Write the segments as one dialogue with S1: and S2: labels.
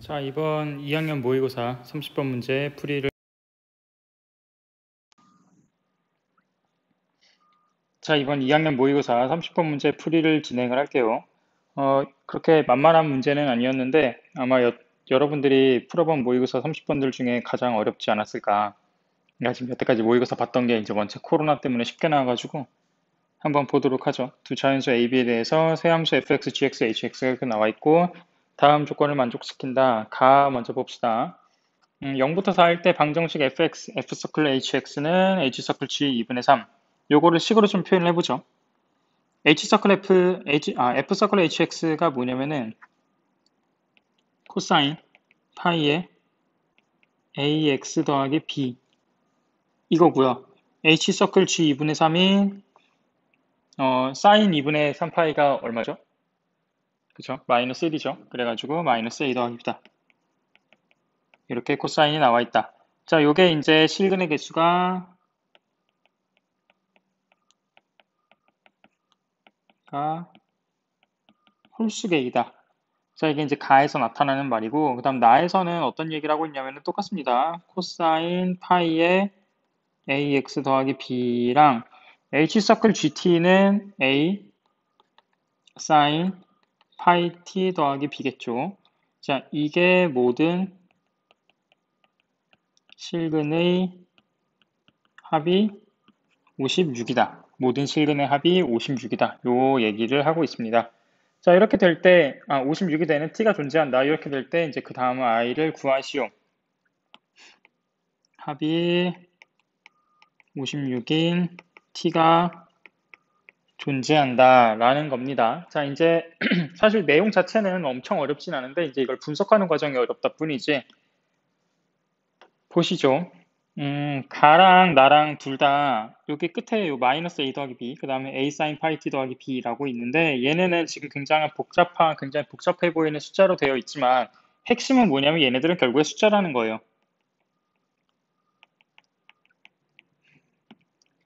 S1: 자, 이번 2학년 모의고사 30번 문제 풀이를 이번 2학년 모의고사 30번 문제 풀이를 진행을 할게요. 그렇게 만만한 문제는 아니었는데 아마 여러분들이 풀어본 모의고사 30번들 중에 가장 어렵지 않았을까. 내가 지금 여태까지 모의고사 봤던 게 이제 원체 코로나 때문에 쉽게 나와가지고 한번 보도록 하죠. 두 자연수 A, B에 대해서 세함수 fx, gx, hx가 이렇게 나와 있고 다음 조건을 만족시킨다. 가 먼저 봅시다. 0부터 4일 때 방정식 fx, f서클 hx는 h서클 g 2분의 3. 요거를 식으로 좀 표현을 해보죠. f서클 hx가 뭐냐면은 코사인 파이의 ax 더하기 b 이거고요. h서클 g 2분의 3이 사인 2분의 3파이가 얼마죠? 그죠? 마이너스 1이죠. 그래가지고 마이너스 a 더하기 b다. 이렇게 코사인이 나와 있다. 자, 요게 이제 실근의 개수가 홀수계이다. 자, 이게 이제 가에서 나타나는 말이고, 그 다음 나에서는 어떤 얘기를 하고 있냐면 똑같습니다. 코사인 파이의 ax 더하기 b랑 h서클 gt는 a 사인 파이 t 더하기 b겠죠. 자, 이게 모든 실근의 합이 56이다. 모든 실근의 합이 56이다. 요 얘기를 하고 있습니다. 자, 이렇게 될 때, 56이 되는 t가 존재한다. 이렇게 될 때, 이제 그 다음 i를 구하시오. 합이 56인 t가 존재한다. 라는 겁니다. 자, 이제, 사실 내용 자체는 엄청 어렵진 않은데, 이제 이걸 분석하는 과정이 어렵다 뿐이지. 보시죠. 가랑 나랑 둘 다 여기 끝에 요 마이너스 a 더하기 b, 그 다음에 a sin 파이 t 더하기 b라고 있는데 얘네는 지금 굉장히 복잡해 보이는 숫자로 되어 있지만 핵심은 뭐냐면 얘네들은 결국에 숫자라는 거예요.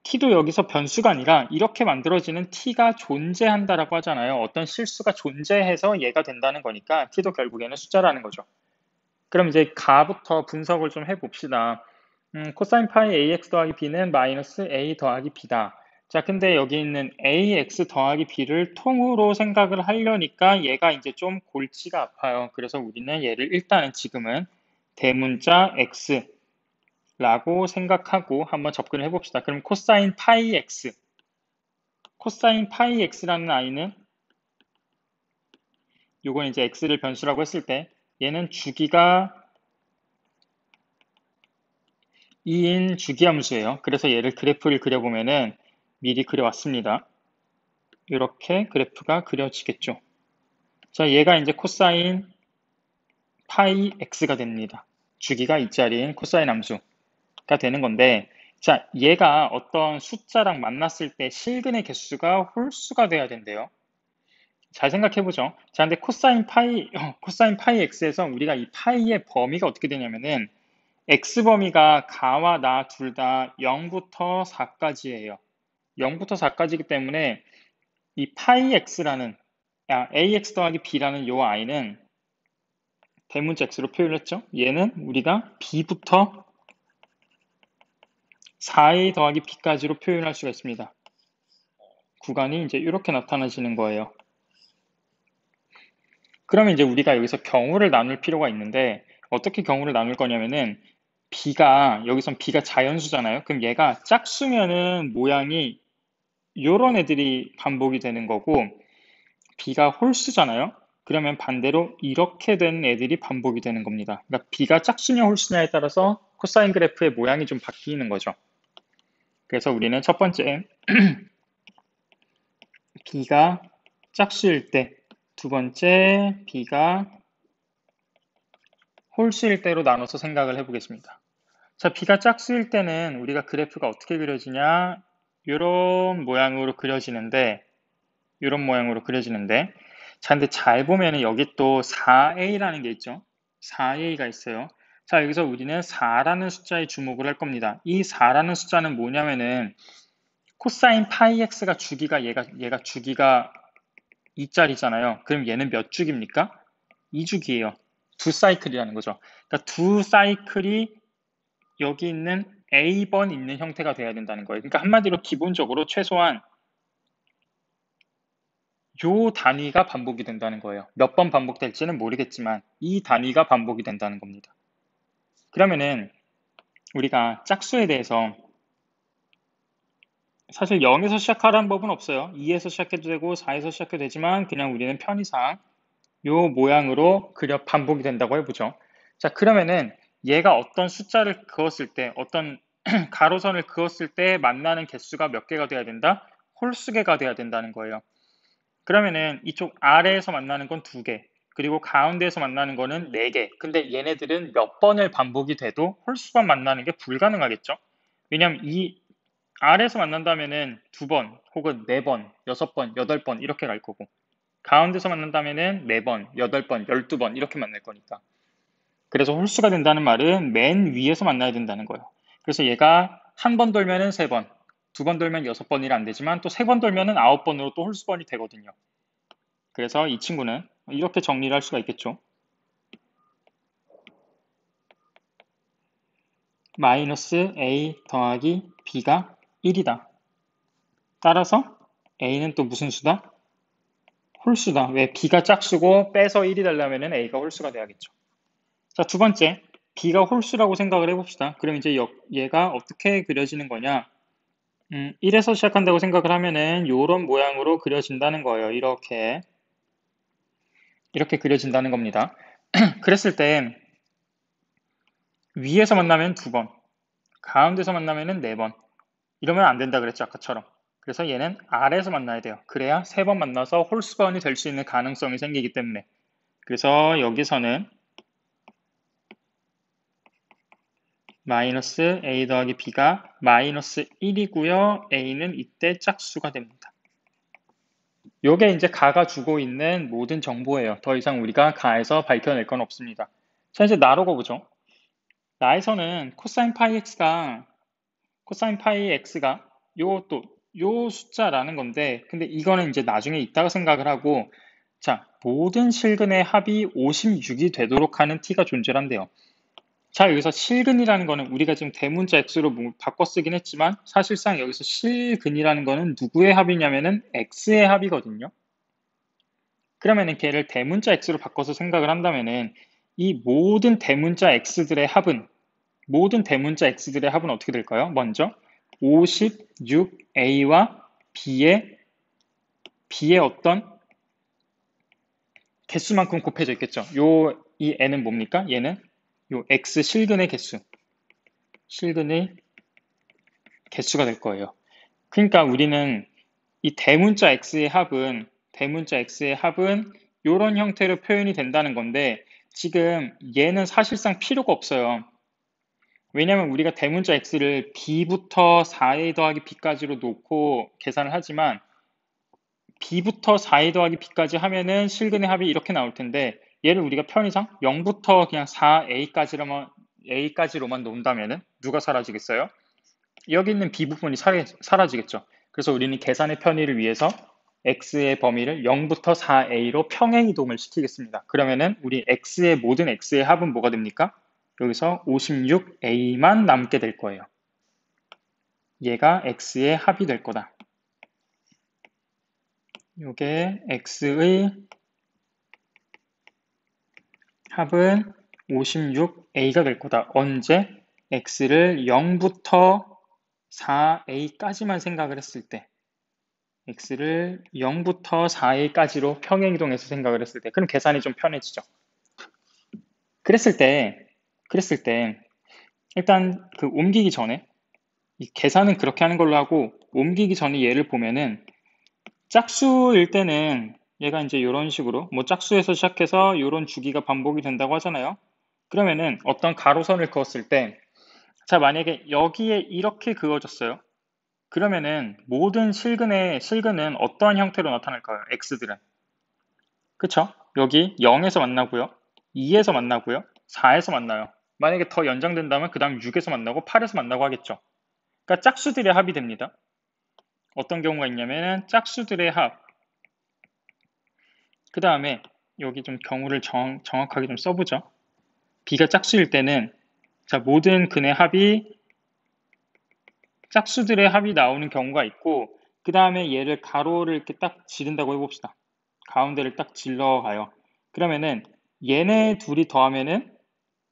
S1: t도 여기서 변수가 아니라 이렇게 만들어지는 t가 존재한다라고 하잖아요. 어떤 실수가 존재해서 얘가 된다는 거니까 t도 결국에는 숫자라는 거죠. 그럼 이제 가부터 분석을 좀 해봅시다. 코사인 파이 ax 더하기 b는 마이너스 a 더하기 b다. 자, 근데 여기 있는 ax 더하기 b를 통으로 생각을 하려니까 얘가 이제 좀 골치가 아파요. 그래서 우리는 얘를 일단은 지금은 대문자 x라고 생각하고 한번 접근을 해봅시다. 그럼 코사인 파이 x라는 i는 요건 이제 x를 변수라고 했을 때 얘는 주기가 2인 주기함수예요. 그래서 얘를 그래프를 그려보면은 미리 그려왔습니다. 이렇게 그래프가 그려지겠죠. 자, 얘가 이제 코사인 파이 x가 됩니다. 주기가 2짜리인 코사인 함수가 되는 건데, 자, 얘가 어떤 숫자랑 만났을 때 실근의 개수가 홀수가 돼야 된대요. 잘 생각해보죠. 자, 근데 코사인 파이 x에서 우리가 이 파이의 범위가 어떻게 되냐면은 x범위가 가와 나 둘 다 0부터 4까지예요. 0부터 4까지이기 때문에 이 파이 x라는 ax 더하기 b라는 요 i는 대문자 x로 표현했죠. 얘는 우리가 b부터 4a 더하기 b까지로 표현할 수가 있습니다. 구간이 이제 이렇게 나타나지는 거예요. 그러면 이제 우리가 여기서 경우를 나눌 필요가 있는데 어떻게 경우를 나눌 거냐면은 여기선 b가 자연수잖아요. 그럼 얘가 짝수면은 모양이 요런 애들이 반복이 되는 거고 b가 홀수잖아요. 그러면 반대로 이렇게 된 애들이 반복이 되는 겁니다. 그러니까 b가 짝수냐 홀수냐에 따라서 코사인 그래프의 모양이 좀 바뀌는 거죠. 그래서 우리는 첫 번째 b가 짝수일 때, 두 번째 b가 홀수일 때로 나눠서 생각을 해보겠습니다. 자, b가 짝수일 때는 우리가 그래프가 어떻게 그려지냐? 이런 모양으로 그려지는데 자, 근데 잘 보면은 여기 또 4a라는 게 있죠. 4a가 있어요. 자, 여기서 우리는 4라는 숫자에 주목을 할 겁니다. 이 4라는 숫자는 뭐냐면은 코사인 파이 x가 주기가 얘가 주기가 2짜리잖아요. 그럼 얘는 몇 주기입니까? 2주기예요. 두 사이클이라는 거죠. 그러니까 두 사이클이 여기 있는 A번 있는 형태가 돼야 된다는 거예요. 그러니까 한마디로 기본적으로 최소한 요 단위가 반복이 된다는 거예요. 몇 번 반복될지는 모르겠지만 이 단위가 반복이 된다는 겁니다. 그러면은 우리가 짝수에 대해서 사실 0에서 시작하라는 법은 없어요. 2에서 시작해도 되고 4에서 시작해도 되지만 그냥 우리는 편의상 요 모양으로 그려 반복이 된다고 해보죠. 자, 그러면은 얘가 어떤 숫자를 그었을 때, 어떤 가로선을 그었을 때 만나는 개수가 몇 개가 돼야 된다? 홀수개가 돼야 된다는 거예요. 그러면은 이쪽 아래에서 만나는 건 2개, 그리고 가운데에서 만나는 거는 4개. 근데 얘네들은 몇 번을 반복이 돼도 홀수만 만나는 게 불가능하겠죠? 왜냐면 이 아래에서 만난다면은 2번, 혹은 4번, 6번, 8번 이렇게 갈 거고, 가운데서 만난다면은 4번, 8번, 12번 이렇게 만날 거니까. 그래서 홀수가 된다는 말은 맨 위에서 만나야 된다는 거예요. 그래서 얘가 한 번 돌면은 3번, 2번 돌면 6번이라 안 되지만 또 3번 돌면은 9번으로 또 홀수번이 되거든요. 그래서 이 친구는 이렇게 정리를 할 수가 있겠죠. 마이너스 a 더하기 b가 1이다. 따라서 a는 또 무슨 수다? 홀수다. 왜? b가 짝수고 빼서 1이 되려면 a가 홀수가 돼야겠죠. 자, 두 번째, b가 홀수라고 생각을 해봅시다. 그럼 이제 얘가 어떻게 그려지는 거냐? 1에서 시작한다고 생각을 하면은 이런 모양으로 그려진다는 거예요. 이렇게 그려진다는 겁니다. 그랬을 때 위에서 만나면 2번, 가운데서 만나면은 4번. 이러면 안 된다 그랬죠, 아까처럼. 그래서 얘는 아래에서 만나야 돼요. 그래야 3번 만나서 홀수번이 될 수 있는 가능성이 생기기 때문에. 그래서 여기서는 마이너스 a 더하기 b가 마이너스 1이고요. a는 이때 짝수가 됩니다. 요게 이제 가가 주고 있는 모든 정보예요. 더 이상 우리가 가에서 밝혀낼 건 없습니다. 자, 이제 나로고 보죠. 나에서는 코사인 파이 x가 요 숫자라는 건데, 근데 이거는 이제 나중에 있다가 생각을 하고, 자, 모든 실근의 합이 56이 되도록 하는 t가 존재한대요. 자, 여기서 실근이라는 거는 우리가 지금 대문자 x로 바꿔 쓰긴 했지만 사실상 여기서 실근이라는 거는 누구의 합이냐면은 x의 합이거든요. 그러면은 걔를 대문자 x로 바꿔서 생각을 한다면은 이 모든 대문자 x들의 합은 어떻게 될까요? 먼저 56a와 b의 어떤 개수만큼 곱해져 있겠죠. 이 n은 뭡니까? 얘는 요 x 실근의 개수가 될 거예요. 그러니까 우리는 이 대문자 x의 합은 이런 형태로 표현이 된다는 건데, 지금 얘는 사실상 필요가 없어요. 왜냐면 우리가 대문자 x를 b부터 4a 더하기 b까지로 놓고 계산을 하지만 b부터 4a 더하기 b까지 하면은 실근의 합이 이렇게 나올 텐데, 얘를 우리가 편의상 0부터 그냥 4a까지로만 놓는다면은 누가 사라지겠어요? 여기 있는 b 부분이 사라지겠죠. 그래서 우리는 계산의 편의를 위해서 x의 범위를 0부터 4a로 평행 이동을 시키겠습니다. 그러면은 우리 모든 x의 합은 뭐가 됩니까? 여기서 56a만 남게 될 거예요. 얘가 x의 합이 될 거다. 이게 x의 합은 56a가 될 거다. 언제? x를 0부터 4a까지만 생각을 했을 때, x를 0부터 4a까지로 평행이동해서 생각을 했을 때, 그럼 계산이 좀 편해지죠. 그랬을 때 일단 그 옮기기 전에, 이 계산은 그렇게 하는 걸로 하고 옮기기 전에 얘를 보면은 짝수일 때는 얘가 이제 이런 식으로 뭐 짝수에서 시작해서 이런 주기가 반복이 된다고 하잖아요. 그러면은 어떤 가로선을 그었을 때, 자, 만약에 여기에 이렇게 그어졌어요. 그러면은 모든 실근은 어떠한 형태로 나타날까요? x들은. 그쵸? 여기 0에서 만나고요. 2에서 만나고요. 4에서 만나요. 만약에 더 연장된다면 그 다음 6에서 만나고 8에서 만나고 하겠죠. 그러니까 짝수들의 합이 됩니다. 어떤 경우가 있냐면 짝수들의 합, 그 다음에 여기 좀 경우를 정확하게 좀 써보죠. B가 짝수일 때는 자, 모든 근의 합이 짝수들의 합이 나오는 경우가 있고 그 다음에 얘를 가로를 이렇게 딱 지른다고 해봅시다. 가운데를 딱 질러가요. 그러면은 얘네 둘이 더하면은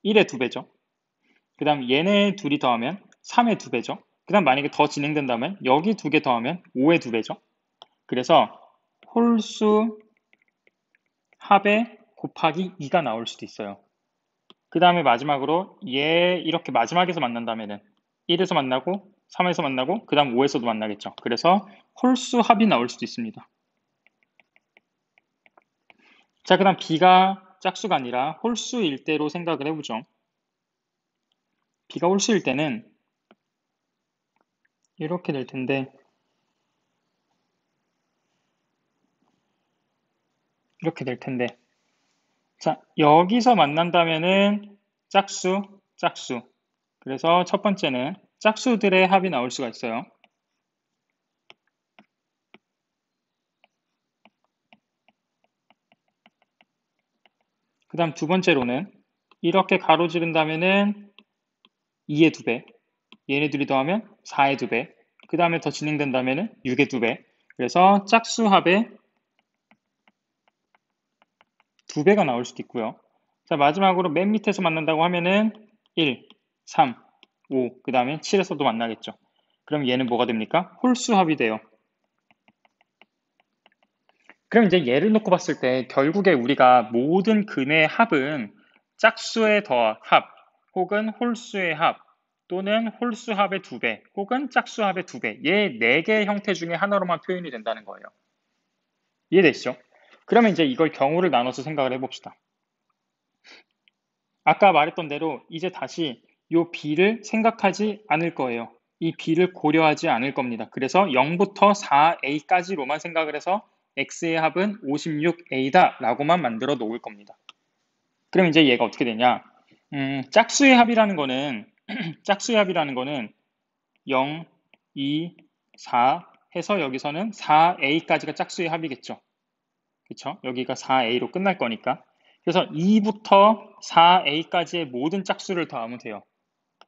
S1: 1의 2배죠. 그 다음 얘네 둘이 더하면 3의 2배죠. 그 다음 만약에 더 진행된다면 여기 두 개 더하면 5의 2배죠. 그래서 홀수 합의 곱하기 2가 나올 수도 있어요. 그 다음에 마지막으로 얘 이렇게 마지막에서 만난다면은 1에서 만나고 3에서 만나고 그 다음 5에서도 만나겠죠. 그래서 홀수 합이 나올 수도 있습니다. 자, 그 다음 B가 짝수가 아니라 홀수일 때로 생각을 해보죠. B가 홀수일 때는 이렇게 될 텐데 이렇게 될 텐데 자, 여기서 만난다면은 짝수, 짝수. 그래서 첫 번째는 짝수들의 합이 나올 수가 있어요. 그 다음 두 번째로는 이렇게 가로지른다면은 2의 2배, 얘네들이 더하면 4의 2배, 그 다음에 더 진행된다면은 6의 2배. 그래서 짝수 합의 2배가 나올 수도 있고요. 자, 마지막으로 맨 밑에서 만난다고 하면은 1, 3, 5, 그 다음에 7에서도 만나겠죠. 그럼 얘는 뭐가 됩니까? 홀수 합이 돼요. 그럼 이제 예를 놓고 봤을 때 결국에 우리가 모든 근의 합은 짝수의 더합 혹은 홀수의 합 또는 홀수 합의 2배 혹은 짝수 합의 2배 얘 4개의 형태 중에 하나로만 표현이 된다는 거예요. 이해되시죠? 그러면 이제 이걸 경우를 나눠서 생각을 해봅시다. 아까 말했던 대로 이제 다시 이 B를 생각하지 않을 거예요. 이 B를 고려하지 않을 겁니다. 그래서 0부터 4A까지로만 생각을 해서 X의 합은 56A다 라고만 만들어 놓을 겁니다. 그럼 이제 얘가 어떻게 되냐? 짝수의 합이라는 거는 짝수의 합이라는 거는 0, 2, 4 해서 여기서는 4A까지가 짝수의 합이겠죠. 그쵸? 여기가 4A로 끝날 거니까. 그래서 2부터 4A까지의 모든 짝수를 더하면 돼요.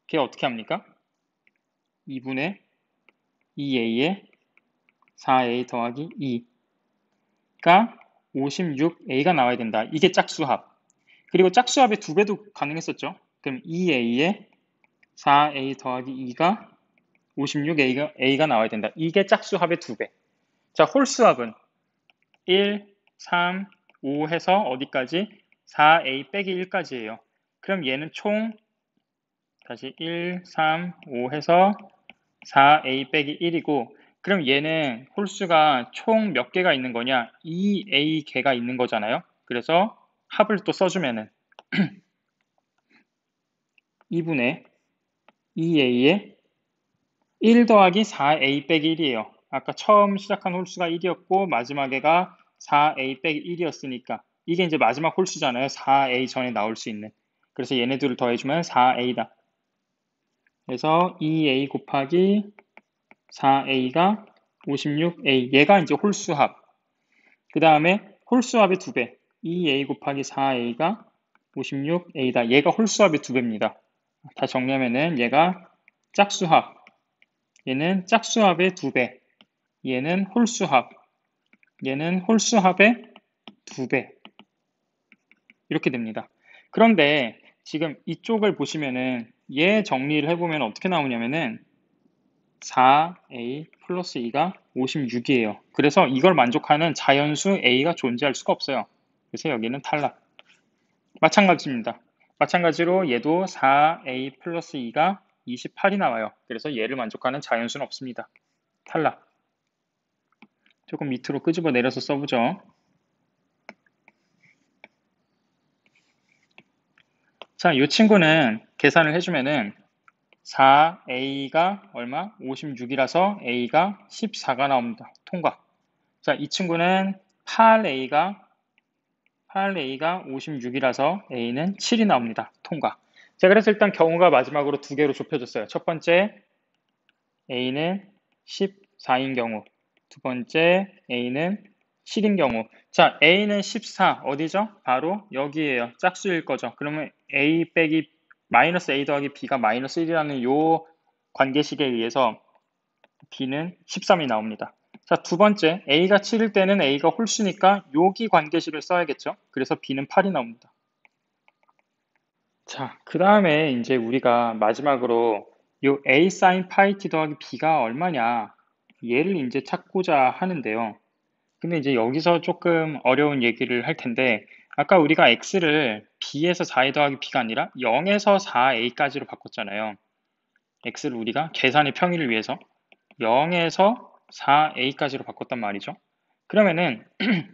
S1: 그게 어떻게 합니까? 2분의 2A에 4A 더하기 2가 56A가 나와야 된다. 이게 짝수합. 그리고 짝수합의 2배도 가능했었죠. 그럼 2A에 4A 더하기 2가 56A가 나와야 된다. 이게 짝수합의 2배. 자, 홀수합은 1, 3, 5 해서 어디까지? 4A 빼기 1까지예요. 그럼 얘는 총 다시 1, 3, 5 해서 4A 빼기 1이고 그럼 얘는 홀수가 총 몇 개가 있는 거냐? 2A 개가 있는 거잖아요. 그래서 합을 또 써주면은 2분의 2A에 1 더하기 4A 빼기 1이에요. 아까 처음 시작한 홀수가 1이었고 마지막에가 4A 빼기 1이었으니까 이게 이제 마지막 홀수잖아요. 4A 전에 나올 수 있는. 그래서 얘네들을 더해주면 4A다. 그래서 2A 곱하기 4A가 56A. 얘가 이제 홀수합. 그 다음에 홀수합의 2배. 2A 곱하기 4A가 56A다. 얘가 홀수합의 2배입니다. 다시 정리하면은 얘가 짝수합. 얘는 짝수합의 2배. 얘는 홀수합. 얘는 홀수합의 2배. 이렇게 됩니다. 그런데 지금 이쪽을 보시면은 얘 정리를 해보면 어떻게 나오냐면은 4A 플러스 2가 56이에요. 그래서 이걸 만족하는 자연수 A가 존재할 수가 없어요. 그래서 여기는 탈락. 마찬가지입니다. 마찬가지로 얘도 4A 플러스 2가 28이 나와요. 그래서 얘를 만족하는 자연수는 없습니다. 탈락. 조금 밑으로 끄집어 내려서 써보죠. 자, 이 친구는 계산을 해주면은 4A가 얼마? 56이라서 A가 14가 나옵니다. 통과. 자, 이 친구는 8A가 56이라서 A는 7이 나옵니다. 통과. 자, 그래서 일단 경우가 마지막으로 두 개로 좁혀졌어요. 첫 번째 A는 14인 경우, 두 번째 A는 식인 경우. 자, A는 14, 어디죠? 바로 여기에요. 짝수일 거죠. 그러면 A 빼기 마이너스 A 더하기 B가 마이너스 1이라는 요 관계식에 의해서 B는 13이 나옵니다. 자, 두 번째, A가 7일 때는 A가 홀수니까 여기 관계식을 써야겠죠. 그래서 B는 8이 나옵니다. 자, 그 다음에 이제 우리가 마지막으로 요 A sin 파이 t 더하기 B가 얼마냐, 얘를 이제 찾고자 하는데요. 근데 이제 여기서 조금 어려운 얘기를 할 텐데, 아까 우리가 x를 b에서 4a 더하기 b가 아니라 0에서 4a까지로 바꿨잖아요. x를 우리가 계산의 평의를 위해서 0에서 4a까지로 바꿨단 말이죠. 그러면은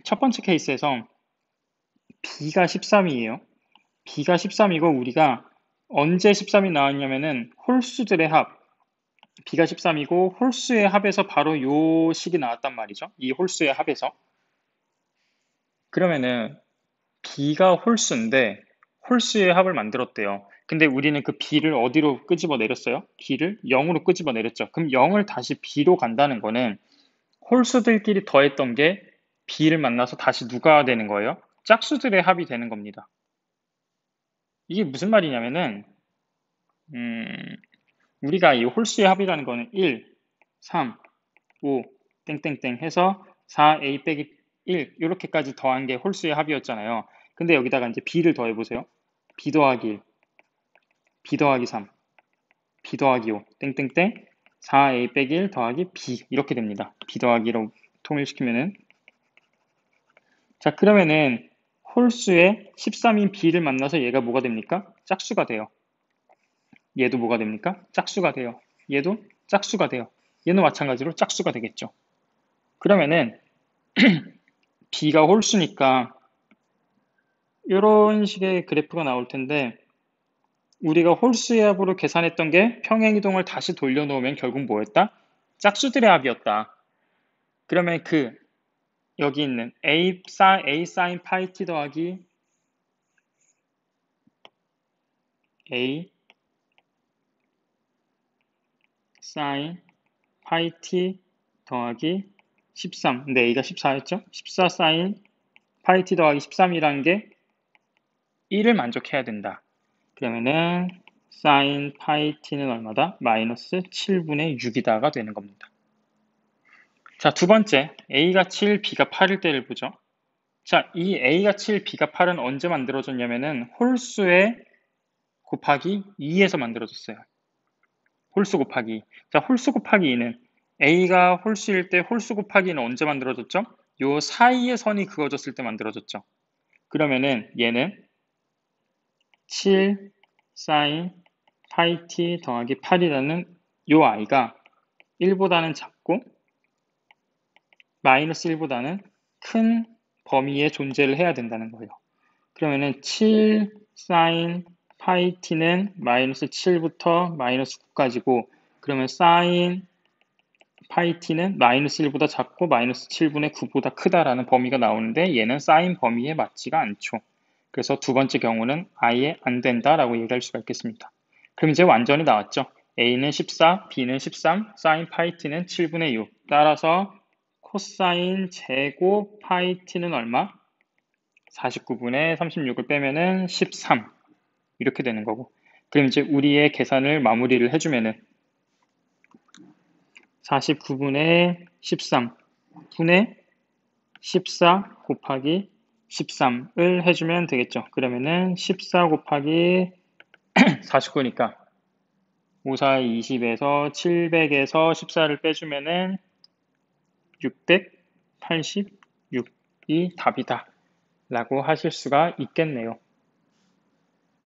S1: 첫 번째 케이스에서 b가 13이에요. b가 13이고 우리가 언제 13이 나왔냐면은 홀수들의 합, b가 13이고 홀수의 합에서 바로 요 식이 나왔단 말이죠. 이 홀수의 합에서. 그러면은 b가 홀수인데 홀수의 합을 만들었대요. 근데 우리는 그 b를 어디로 끄집어 내렸어요? b를 0으로 끄집어 내렸죠. 그럼 0을 다시 b로 간다는 거는 홀수들끼리 더했던 게 b를 만나서 다시 누가 되는 거예요? 짝수들의 합이 되는 겁니다. 이게 무슨 말이냐면은 우리가 이 홀수의 합이라는 거는 1, 3, 5, 땡땡땡 해서 4a 빼기 1 이렇게까지 더한 게 홀수의 합이었잖아요. 근데 여기다가 이제 b를 더해보세요. b 더하기 1, b 더하기 3, b 더하기 5, 땡땡땡 4a 빼기 1 더하기 b 이렇게 됩니다. b 더하기로 통일시키면은, 자, 그러면은 홀수의 13인 b를 만나서 얘가 뭐가 됩니까? 짝수가 돼요. 얘도 뭐가 됩니까? 짝수가 돼요. 얘도 짝수가 돼요. 얘는 마찬가지로 짝수가 되겠죠. 그러면은 b가 홀수니까 이런 식의 그래프가 나올 텐데, 우리가 홀수의 합으로 계산했던 게 평행이동을 다시 돌려놓으면 결국 뭐였다? 짝수들의 합이었다. 그러면 그 여기 있는 a sin 파이 t 더하기 a sin 파이 t 더하기 13, 근데 a가 14였죠? 14 sin 파이 t 더하기 13이라는 게 1을 만족해야 된다. 그러면은 sin 파이 t는 얼마다? 마이너스 7분의 6이다가 되는 겁니다. 자, 두 번째, a가 7, b가 8일 때를 보죠. 자, 이 a가 7, b가 8은 언제 만들어졌냐면은 홀수의 곱하기 2에서 만들어졌어요. 홀수 곱하기 2. 자, 홀수 곱하기 2는 a가 홀수일 때 홀수 곱하기 2는 언제 만들어졌죠? 요 사이의 선이 그어졌을 때 만들어졌죠. 그러면은 얘는 7 sin 파이 t 더하기 8이라는 요 i가 1보다는 작고 마이너스 1보다는 큰 범위에 존재를 해야 된다는 거예요. 그러면은 7 sin 파이 t는 마이너스 7부터 마이너스 9까지고, 그러면 sin 파이 t는 마이너스 1보다 작고 마이너스 7분의 9보다 크다라는 범위가 나오는데 얘는 sin 범위에 맞지가 않죠. 그래서 두 번째 경우는 아예 안 된다라고 얘기할 수가 있겠습니다. 그럼 이제 완전히 나왔죠. A는 14, B는 13, sin 파이 t는 7분의 6. 따라서 코사인 제곱 파이 t는 얼마? 49분의 36을 빼면은 13 이렇게 되는 거고, 그럼 이제 우리의 계산을 마무리를 해주면은 49분의 13 분의 14 곱하기 13을 해주면 되겠죠. 그러면은 14 곱하기 49니까 5, 4, 20에서 700에서 14를 빼주면은 686이 답이다 라고 하실 수가 있겠네요.